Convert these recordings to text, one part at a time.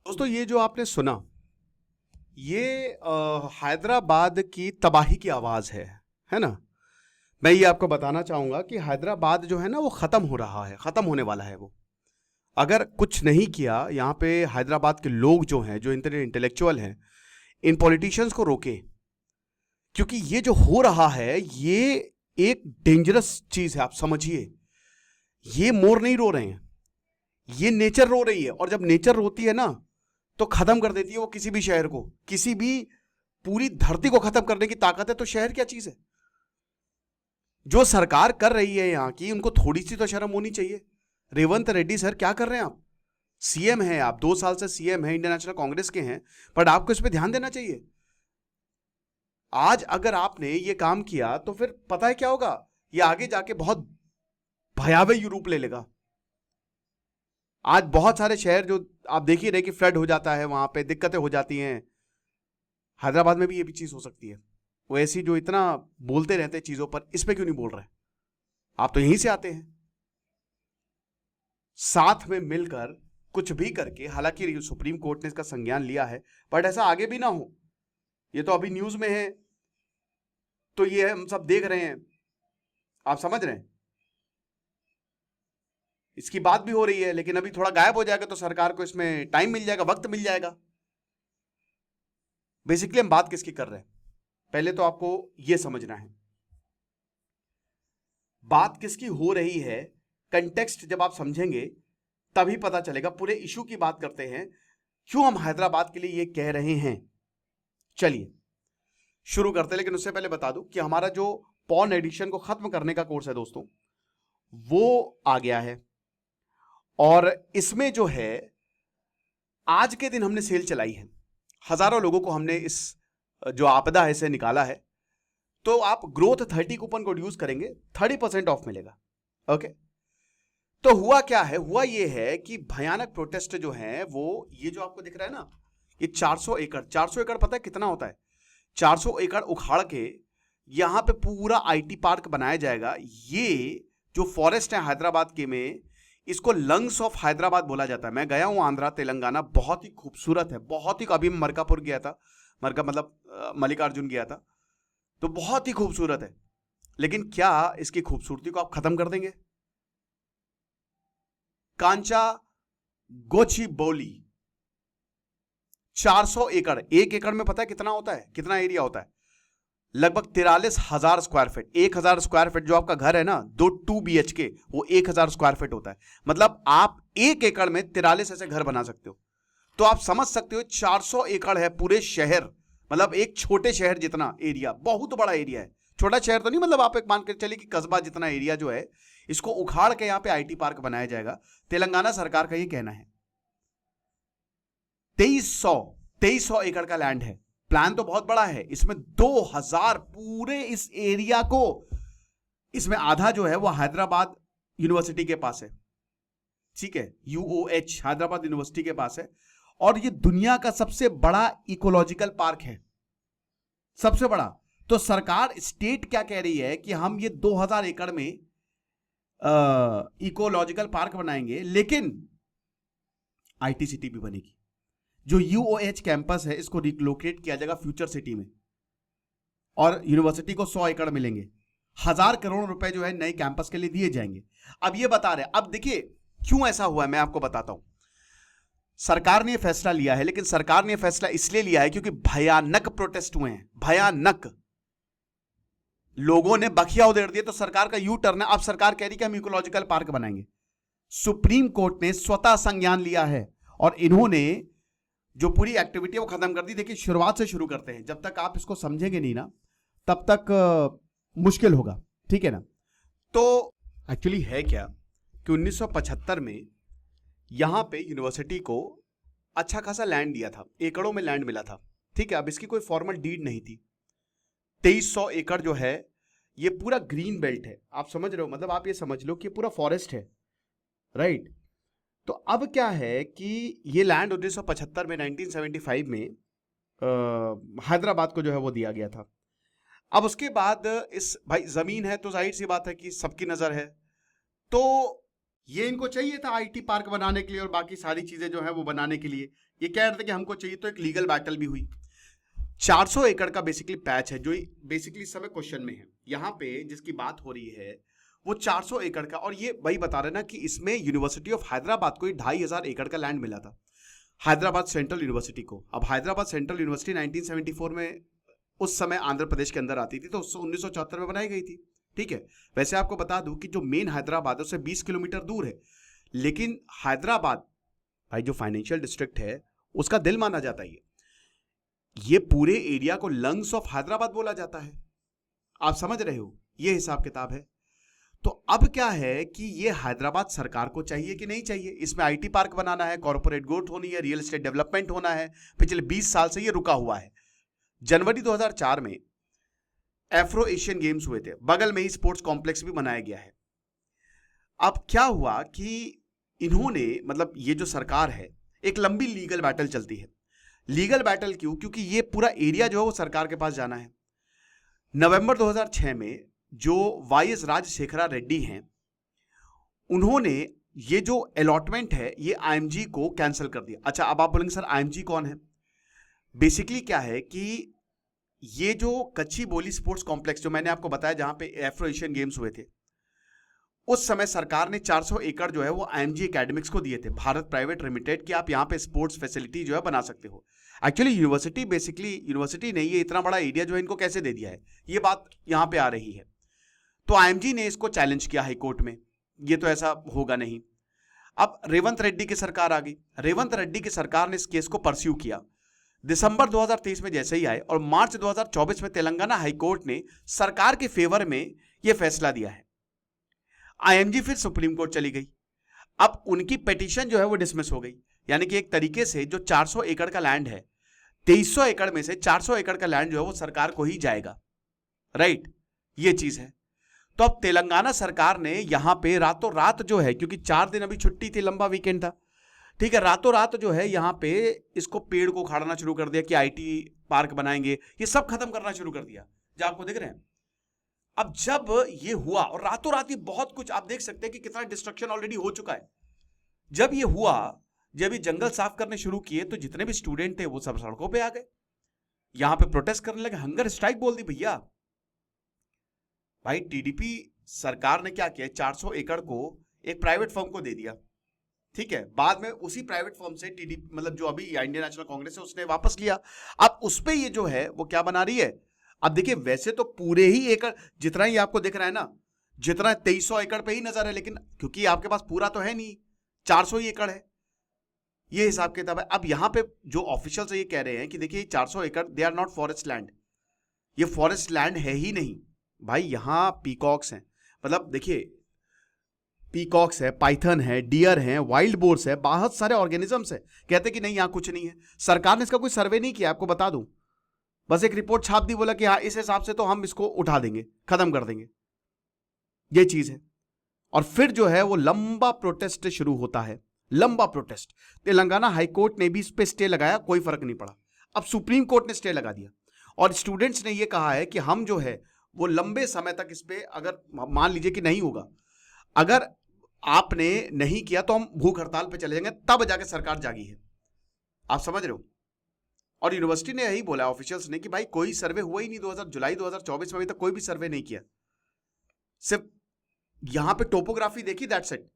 दोस्तों ये जो आपने सुना ये हैदराबाद की तबाही की आवाज है ना। मैं ये आपको बताना चाहूंगा कि हैदराबाद जो है ना वो खत्म हो रहा है, खत्म होने वाला है वो। अगर कुछ नहीं किया यहाँ पे हैदराबाद के लोग जो हैं, जो इतने इंटेलेक्चुअल हैं, इन पॉलिटिशियंस को रोके। क्योंकि ये जो हो रहा है ये एक डेंजरस चीज है, आप समझिए। ये मोर नहीं रो रहे हैं, ये नेचर रो रही है। और जब नेचर रोती है ना तो खत्म कर देती है वो किसी भी शहर को, किसी भी पूरी धरती को खत्म करने की ताकत है। तो शहर क्या चीज है? जो सरकार कर रही है यहाँ की, उनको थोड़ी सी तो शर्म होनी चाहिए। रेवंत रेड्डी सर क्या कर रहे हैं आप? सीएम हैं आप, 2 साल से सीएम हैं, इंडियन नेशनल कांग्रेस के हैं, बट आपको इस पर ध्यान देना चाहिए। आज अगर आपने ये काम किया तो फिर पता है क्या होगा, ये आगे जाके बहुत भयावह रूप ले लेगा। आज बहुत सारे शहर जो आप देख ही रहे कि फ्लड हो जाता है, वहां पे दिक्कतें हो जाती हैं। हैदराबाद में भी ये भी चीज हो सकती है। वो ऐसी जो इतना बोलते रहते हैं चीजों पर, इस पे क्यों नहीं बोल रहे? आप तो यहीं से आते हैं। साथ में मिलकर कुछ भी करके, हालांकि सुप्रीम कोर्ट ने इसका संज्ञान लिया है, बट ऐसा आगे भी ना हो। ये तो अभी न्यूज में है, तो ये हम सब देख रहे हैं, आप समझ रहे हैं। इसकी बात भी हो रही है, लेकिन अभी थोड़ा गायब हो जाएगा तो सरकार को इसमें टाइम मिल जाएगा, वक्त मिल जाएगा। बेसिकली हम बात किसकी कर रहे हैं, पहले तो आपको यह समझना है बात किसकी हो रही है। कंटेक्स्ट जब आप समझेंगे तभी पता चलेगा। पूरे इशू की बात करते हैं, क्यों हम हैदराबाद के लिए यह कह रहे हैं। चलिए शुरू करते हैं, लेकिन उससे पहले बता दूं कि हमारा जो पॉर्न एडिक्शन को खत्म करने का कोर्स है दोस्तों, वो आ गया है। और इसमें जो है आज के दिन हमने सेल चलाई है, हजारों लोगों को हमने इस जो आपदा है इसे निकाला है। तो आप ग्रोथ 30 कूपन कोड यूज करेंगे, 30% ऑफ मिलेगा। ओके, तो हुआ क्या है? हुआ ये है कि भयानक प्रोटेस्ट जो है वो, ये जो आपको दिख रहा है ना, ये 400 एकड़, 400 एकड़ पता है कितना होता है? 400 एकड़ उखाड़ के यहां पे पूरा आईटी पार्क बनाया जाएगा। ये जो फॉरेस्ट है हैदराबाद के में, इसको लंग्स ऑफ हैदराबाद बोला जाता है। मैं गया हूं आंध्रा तेलंगाना, बहुत ही खूबसूरत है, बहुत ही। अभी मैं मरकापुर गया था, मरका मतलब मल्लिकार्जुन गया था, तो बहुत ही खूबसूरत है। लेकिन क्या इसकी खूबसूरती को आप खत्म कर देंगे? कांचा गोची बोली 400 एकड़, एक एकड़ में पता है कितना होता है, कितना एरिया होता है? लगभग 43,000 स्क्वायर फीट। 1,000 स्क्वायर फीट जो आपका घर है ना, 2 BHK, वो 1,000 स्क्वायर फीट होता है। मतलब आप 1 एकड़ में 43 ऐसे घर बना सकते हो। तो आप समझ सकते हो 400 एकड़ है पूरे शहर, मतलब एक छोटे शहर जितना एरिया, बहुत बड़ा एरिया है। छोटा शहर तो नहीं, मतलब आप एक मान कर चलिए कि कस्बा जितना एरिया जो है, इसको उखाड़ के यहां पे आईटी पार्क बनाया जाएगा। तेलंगाना सरकार का ये कहना है। 2300 एकड़ का लैंड है। प्लान तो बहुत बड़ा है, इसमें 2000 पूरे इस एरिया को, इसमें आधा जो है वो हैदराबाद यूनिवर्सिटी के पास है, ठीक है, UOH हैदराबाद यूनिवर्सिटी के पास है। और ये दुनिया का सबसे बड़ा इकोलॉजिकल पार्क है, सबसे बड़ा। तो सरकार, स्टेट क्या कह रही है कि हम ये 2000 एकड़ में इकोलॉजिकल पार्क बनाएंगे, लेकिन आईटी सिटी भी बनेगी। जो UOH कैंपस है इसको रिलोकेट किया जाएगा फ्यूचर सिटी में, और यूनिवर्सिटी को 100 एकड़ मिलेंगे। 1000 करोड़ रुपए जो है नए कैंपस के लिए दिए जाएंगे। अब ये बता रहे, अब देखिए क्यों ऐसा हुआ है, मैं आपको बताता हूं। सरकार ने यह फैसला लिया है, लेकिन सरकार ने यह फैसला इसलिए लिया है क्योंकि भयानक प्रोटेस्ट हुए हैं, भयानक। लोगों ने बखिया उधेड़ दिए, तो सरकार का यू टर्न है। अब सरकार कह रही कि हम इकोलॉजिकल पार्क बनाएंगे। सुप्रीम कोर्ट ने स्वतः संज्ञान लिया है और इन्होंने जो पूरी एक्टिविटी है वो खत्म कर दी। देखिए शुरुआत से शुरू करते हैं, जब तक आप इसको समझेंगे नहीं ना तब तक मुश्किल होगा, ठीक है ना। तो एक्चुअली है क्या कि 1975 में यहां पे यूनिवर्सिटी को अच्छा खासा लैंड दिया था, एकड़ों में लैंड मिला था, ठीक है। अब इसकी कोई फॉर्मल डीड नहीं थी। 2300 एकड़ जो है ये पूरा ग्रीन बेल्ट है, आप समझ रहे हो, मतलब आप ये समझ लो कि पूरा फॉरेस्ट है, राइट। तो अब क्या है कि ये लैंड 1975 में, 1975 में हैदराबाद को जो है वो दिया गया था। अब उसके बाद इस भाई जमीन है तो जाहिर सी बात है कि सबकी नजर है, तो ये इनको चाहिए था आईटी पार्क बनाने के लिए और बाकी सारी चीजें जो है वो बनाने के लिए, ये कह रहे थे कि हमको चाहिए, तो एक लीगल बैटल भी हुई। 400 एकड़ का बेसिकली पैच है जो बेसिकली इस समय क्वेश्चन में है। यहाँ पे जिसकी बात हो रही है वो 400 एकड़ का, और ये वही बता रहे ना कि इसमें यूनिवर्सिटी ऑफ हैदराबाद को 2500 एकड़ का लैंड मिला था, हैदराबाद सेंट्रल यूनिवर्सिटी को। अब हैदराबाद सेंट्रल यूनिवर्सिटी 1974 में उस समय आंध्र प्रदेश के अंदर आती थी, तो 1974 में बनाई गई थी। ठीक है, वैसे आपको बता दूं कि जो मेन हैदराबाद है उससे 20 किलोमीटर दूर है, लेकिन हैदराबाद भाई जो फाइनेंशियल डिस्ट्रिक्ट है उसका दिल माना जाता है। ये पूरे एरिया को लंग्स ऑफ हैदराबाद बोला जाता है। आप समझ रहे हो, ये हिसाब किताब है। तो अब क्या है कि ये हैदराबाद सरकार को चाहिए कि नहीं चाहिए। इसमें आईटी पार्क बनाना है, कॉर्पोरेट ग्रोथ होनी है, रियल एस्टेट डेवलपमेंट होना है। पिछले 20 साल से ये रुका हुआ है। जनवरी 2004 में एफ्रो एशियन गेम्स हुए थे, बगल में ही स्पोर्ट्स कॉम्प्लेक्स भी बनाया गया है। अब क्या हुआ कि इन्होंने, मतलब ये जो सरकार है, एक लंबी लीगल बैटल चलती है। लीगल बैटल क्यों? क्योंकि ये पूरा एरिया जो है वो सरकार के पास जाना है। नवंबर 2006 में जो वाईएस राजशेखरा रेड्डी हैं, उन्होंने ये जो अलॉटमेंट है ये आईएमजी को कैंसिल कर दिया। अच्छा, अब आप बोलेंगे सर आईएमजी कौन है? बेसिकली क्या है कि ये जो कच्ची बोली स्पोर्ट्स कॉम्प्लेक्स जो मैंने आपको बताया जहां पे एफ्रो एशियन गेम्स हुए थे, उस समय सरकार ने 400 एकड़ जो है वो आईएमजी एकेडमिक्स को दिए थे, भारत प्राइवेट लिमिटेड, कि आप यहाँ पे स्पोर्ट्स फैसिलिटी जो है बना सकते हो। एक्चुअली यूनिवर्सिटी बेसिकली यूनिवर्सिटी नहीं है, इतना बड़ा एरिया जो है इनको कैसे दे दिया है, ये बात यहाँ पे आ रही है। तो आईएमजी ने इसको चैलेंज किया हाई कोर्ट में, ये तो ऐसा होगा नहीं। अब रेवंत रेड्डी की सरकार आ गई। रेवंत रेड्डी की सरकार ने इस केस को परस्यू किया। दिसंबर 2023 में जैसे ही आए और मार्च 2024 में तेलंगाना हाईकोर्ट ने सरकार के फेवर में यह फैसला दिया है। आईएमजी फिर सुप्रीम कोर्ट चली गई। अब उनकी पिटीशन जो है वो डिसमिस हो गई, यानी कि एक तरीके से जो 400 एकड़ का लैंड है, 2300 एकड़ में से 400 एकड़ का लैंड जो है वो सरकार को ही जाएगा। राइट, ये चीज है। तो अब तेलंगाना सरकार ने यहां पे रातों रात जो है, क्योंकि 4 दिन अभी छुट्टी थी, लंबा वीकेंड था, ठीक है, रातों रात जो है यहां पे इसको पेड़ को उखाड़ना शुरू कर दिया कि आईटी पार्क बनाएंगे, ये सब खत्म करना शुरू कर दिया, जो आपको दिख रहे हैं। अब जब ये हुआ और रातों रात ये बहुत कुछ आप देख सकते हैं कि कितना डिस्ट्रक्शन ऑलरेडी हो चुका है। जब ये हुआ, जब ये जंगल साफ करने शुरू किए, तो जितने भी स्टूडेंट थे वो सब सड़कों पे आ गए, यहां पे प्रोटेस्ट करने लगे, हंगर स्ट्राइक बोल दी। भैया भाई टीडीपी सरकार ने क्या किया, 400 एकड़ को एक प्राइवेट फर्म को दे दिया। ठीक है, बाद में उसी प्राइवेट फर्म से टीडीपी, मतलब जो अभी इंडियन नेशनल कांग्रेस है, उसने वापस लिया। अब उस पे ये जो है वो क्या बना रही है। अब देखिए, वैसे तो पूरे ही एकड़ जितना ही आपको दिख रहा है ना, जितना 2300 एकड़ पे ही नजर है, लेकिन क्योंकि आपके पास पूरा तो है नहीं, 400 ही एकड़ है, ये हिसाब किताब है। अब यहां पे जो ऑफिशियल्स ये कह रहे हैं कि देखिए 400 एकड़ they are not forest land, ये फॉरेस्ट लैंड है ही नहीं भाई। यहां पीकॉक्स हैं, मतलब देखिए पीकॉक्स है, पाइथन है, डियर है, वाइल्ड बोर्स है, बहुत सारे ऑर्गेनिजम्स है। कहते कि नहीं यहां कुछ नहीं है। सरकार ने इसका कोई सर्वे नहीं किया, आपको बता दूं, बस एक रिपोर्ट छाप दी, बोला कि हाँ इस हिसाब से तो हम इसको उठा देंगे, खत्म कर देंगे, ये चीज है। और फिर जो है वो लंबा प्रोटेस्ट शुरू होता है, लंबा प्रोटेस्ट। तेलंगाना हाईकोर्ट ने भी इस पे स्टे लगाया, कोई फर्क नहीं पड़ा। अब सुप्रीम कोर्ट ने स्टे लगा दिया और स्टूडेंट्स ने ये कहा है कि हम जो है वो लंबे समय तक इस पे, अगर मान लीजिए कि नहीं होगा, अगर आपने नहीं किया तो हम भूख हड़ताल पे चले जाएंगे, तब जाके सरकार जागी है। आप समझ रहे हो। और यूनिवर्सिटी ने यही बोला ऑफिशियल्स ने कि भाई कोई सर्वे हुआ ही नहीं, जुलाई 2024 में अभी तक कोई भी सर्वे नहीं किया, सिर्फ यहां पे टोपोग्राफी देखी, दैट्स इट,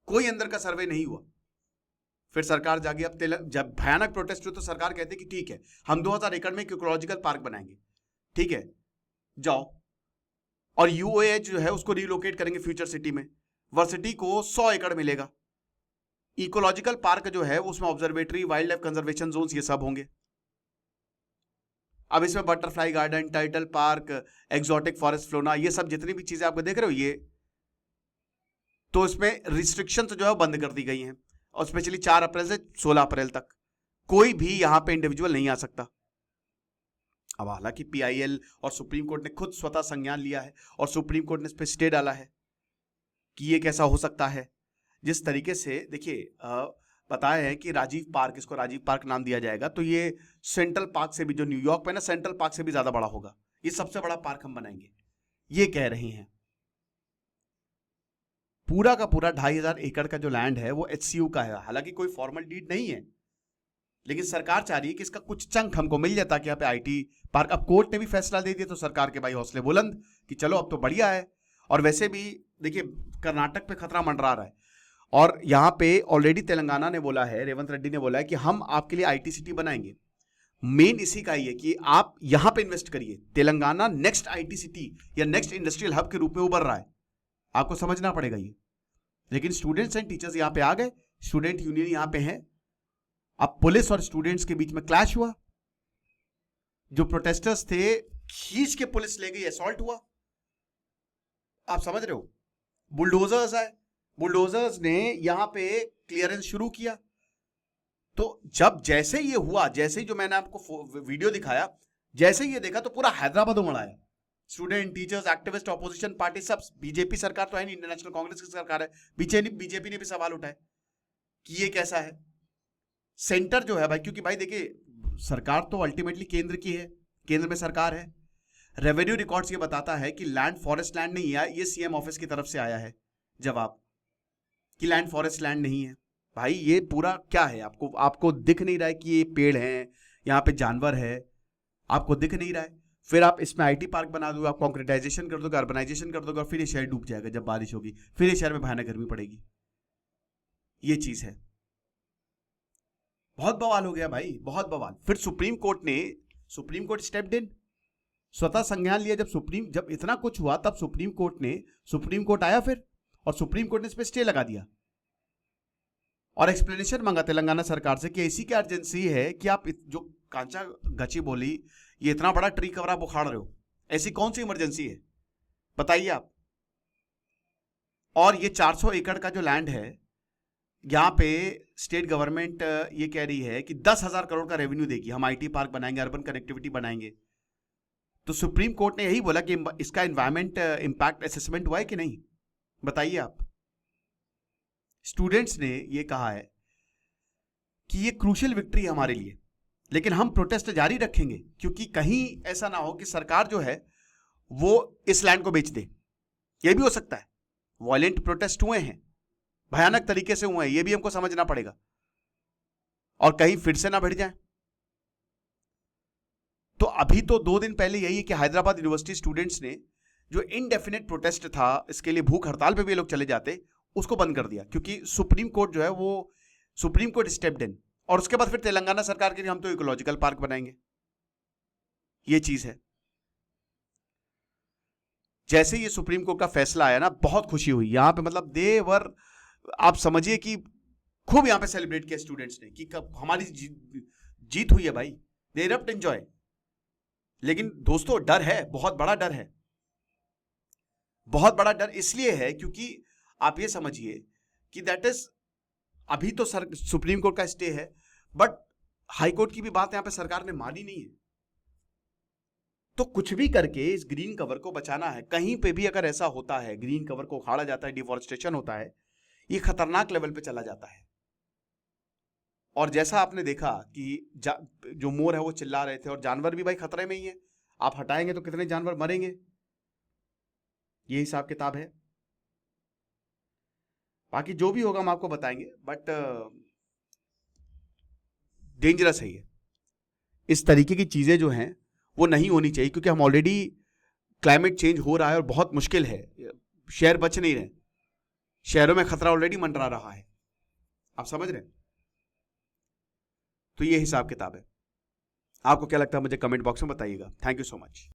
कोई अंदर का सर्वे नहीं हुआ। फिर सरकार जागी। अब जब भयानक प्रोटेस्ट हुए तो सरकार कहती कि ठीक है हम 2000 एकड़ में इकोलॉजिकल पार्क बनाएंगे, ठीक है जाओ, और यूओएच जो है उसको रिलोकेट करेंगे फ्यूचर सिटी में, वर्सिटी को 100 एकड़ मिलेगा। इकोलॉजिकल पार्क जो है उसमें observatory, wildlife conservation zones, ये सब होंगे। अब इसमें butterfly garden, title park, exotic forest flora, ये सब जितनी भी चीजें आपको देख रहे हो, ये तो इसमें रिस्ट्रिक्शन जो है बंद कर दी गई हैं, और स्पेशली 4 अप्रैल से 16 अप्रैल तक कोई भी यहां पे इंडिविजुअल नहीं आ सकता। अब हालांकि पीआईएल और सुप्रीम कोर्ट ने खुद स्वतः संज्ञान लिया है और सुप्रीम कोर्ट ने इस पर स्टे डाला है कि ये कैसा हो सकता है। जिस तरीके से देखिए बताया है कि राजीव पार्क, इसको राजीव पार्क नाम दिया जाएगा, तो ये सेंट्रल पार्क से भी, जो न्यूयॉर्क में ना सेंट्रल पार्क से भी ज्यादा बड़ा होगा, ये सबसे बड़ा पार्क हम बनाएंगे, ये कह रहे हैं। पूरा का पूरा 2500 एकड़ का जो लैंड है वो एचसीयू का है, हालांकि कोई फॉर्मल डीड नहीं है, लेकिन सरकार चाह रही है कि इसका कुछ चंक हमको मिल जाए ताकि यहाँ पे आईटी पार्क। अब कोर्ट ने भी फैसला दे दिया तो सरकार के भाई हौसले बुलंद कि चलो अब तो बढ़िया है। और वैसे भी देखिए कर्नाटक पे खतरा मंडरा रहा है और यहाँ पे ऑलरेडी तेलंगाना ने बोला है, रेवंत रेड्डी ने बोला है कि हम आपके लिए आईटी सिटी बनाएंगे। मेन इसी का ही है कि आप यहां पे इन्वेस्ट करिए। तेलंगाना नेक्स्ट आईटी सिटी या नेक्स्ट इंडस्ट्रियल हब के रूप में उभर रहा है, आपको समझना पड़ेगा ये। लेकिन स्टूडेंट्स एंड टीचर्स यहां पे आ गए, स्टूडेंट यूनियन यहां पे है। अब पुलिस और स्टूडेंट्स के बीच में क्लैश हुआ, जो प्रोटेस्टर्स थे खींच के पुलिस ले गई, असॉल्ट हुआ। आप समझ रहे हो, बुलडोजर्स आए, बुलडोजर्स ने यहां पे क्लियरेंस शुरू किया। तो जब जैसे ये हुआ, जैसे ही जो मैंने आपको वीडियो दिखाया, जैसे ही ये देखा तो पूरा हैदराबाद उमड़ आया। Student, teachers, activist, opposition party सब। बीजेपी सरकार तो है नहीं, इंटरनेशनल कांग्रेस की सरकार है। बीजेपी ने भी सवाल उठाए कि ये कैसा है। सेंटर जो है भाई, क्योंकि भाई देखिए सरकार तो अल्टीमेटली केंद्र की है, केंद्र में सरकार है। रेवेन्यू रिकॉर्ड्स ये बताता है कि लैंड फॉरेस्ट लैंड नहीं है, ये सीएम ऑफिस की तरफ से आया है जवाब कि लैंड फॉरेस्ट लैंड नहीं है। भाई ये पूरा क्या है, आपको दिख नहीं रहा है कि ये पेड़ हैं, यहाँ पे जानवर है, आपको दिख नहीं रहा है। फिर आप इसमें आईटी पार्क बना दोगे, आप कॉन्क्रीटाइजेशन कर दोगे, अर्बनाइजेशन कर दोगे और फिर ये शहर डूब जाएगा जब बारिश होगी, फिर ये शहर में भयानक गर्मी पड़ेगी। ये चीज है, बहुत बवाल हो गया भाई, बहुत बवाल। फिर सुप्रीम कोर्ट स्टेप्ड इन, स्वतः संज्ञान लिया। जब इतना कुछ हुआ तब सुप्रीम कोर्ट आया फिर, और सुप्रीम कोर्ट ने इस पर स्टे लगा दिया और एक्सप्लेनेशन मांगा तेलंगाना सरकार से कि ऐसी क्या अर्जेंसी है कि आप जो कांचा गची बोली, ये इतना बड़ा ट्री कवर आप उखाड़ रहे हो, ऐसी कौन सी इमरजेंसी है बताइए आप। और ये 400 एकड़ का जो लैंड है, यहां पे स्टेट गवर्नमेंट ये कह रही है कि 10,000 करोड़ का रेवेन्यू देगी, हम आईटी पार्क बनाएंगे, अर्बन कनेक्टिविटी बनाएंगे। तो सुप्रीम कोर्ट ने यही बोला कि इसका एनवायरमेंट इंपैक्ट असेसमेंट हुआ है कि नहीं, बताइए आप। स्टूडेंट्स ने ये कहा है कि ये क्रूशियल विक्ट्री है हमारे लिए, लेकिन हम प्रोटेस्ट जारी रखेंगे क्योंकि कहीं ऐसा ना हो कि सरकार जो है वो इस लैंड को बेच दे। ये भी हो सकता है, वायलेंट प्रोटेस्ट हुए हैं, भयानक तरीके से हुए हैं, ये भी हमको समझना पड़ेगा, और कहीं फिर से ना भिड़ जाए। तो अभी तो 2 दिन पहले यही है कि हैदराबाद यूनिवर्सिटी स्टूडेंट्स ने जो इनडेफिनेट प्रोटेस्ट था, इसके लिए भूख हड़ताल पे भी लोग चले जाते, उसको बंद कर दिया क्योंकि सुप्रीम कोर्ट जो है वो सुप्रीम कोर्ट स्टेप्ड इन। और उसके बाद फिर तेलंगाना सरकार के लिए हम तो इकोलॉजिकल पार्क बनाएंगे, ये चीज है। जैसे ये सुप्रीम कोर्ट का फैसला आया ना, बहुत खुशी हुई यहां पे, मतलब देवर, आप समझिए कि खूब यहां पे सेलिब्रेट किया स्टूडेंट्स ने कि कब हमारी जीत हुई है भाई, दे रप्ट एंजॉय। लेकिन दोस्तों डर है, बहुत बड़ा डर है, बहुत बड़ा डर इसलिए है क्योंकि आप ये समझिए कि दैट इज, अभी तो सुप्रीम कोर्ट का स्टे है, बट हाई कोर्ट की भी बात यहां पे सरकार ने मानी नहीं है। तो कुछ भी करके इस ग्रीन कवर को बचाना है। कहीं पे भी अगर ऐसा होता है, ग्रीन कवर को उखाड़ा जाता है, डिफॉरेस्टेशन होता है, ये खतरनाक लेवल पे चला जाता है। और जैसा आपने देखा कि जो मोर है वो चिल्ला रहे थे, और जानवर भी भाई खतरे में ही है, आप हटाएंगे तो कितने जानवर मरेंगे, ये हिसाब किताब है। बाकी जो भी होगा हम आपको बताएंगे, बट डेंजरस है ये। इस तरीके की चीजें जो हैं वो नहीं होनी चाहिए, क्योंकि हम ऑलरेडी क्लाइमेट चेंज हो रहा है और बहुत मुश्किल है, शहर बच नहीं रहे, शहरों में खतरा ऑलरेडी मंडरा रहा है, आप समझ रहे हैं। तो ये हिसाब किताब है। आपको क्या लगता है मुझे कमेंट बॉक्स में बताइएगा। Thank you so much.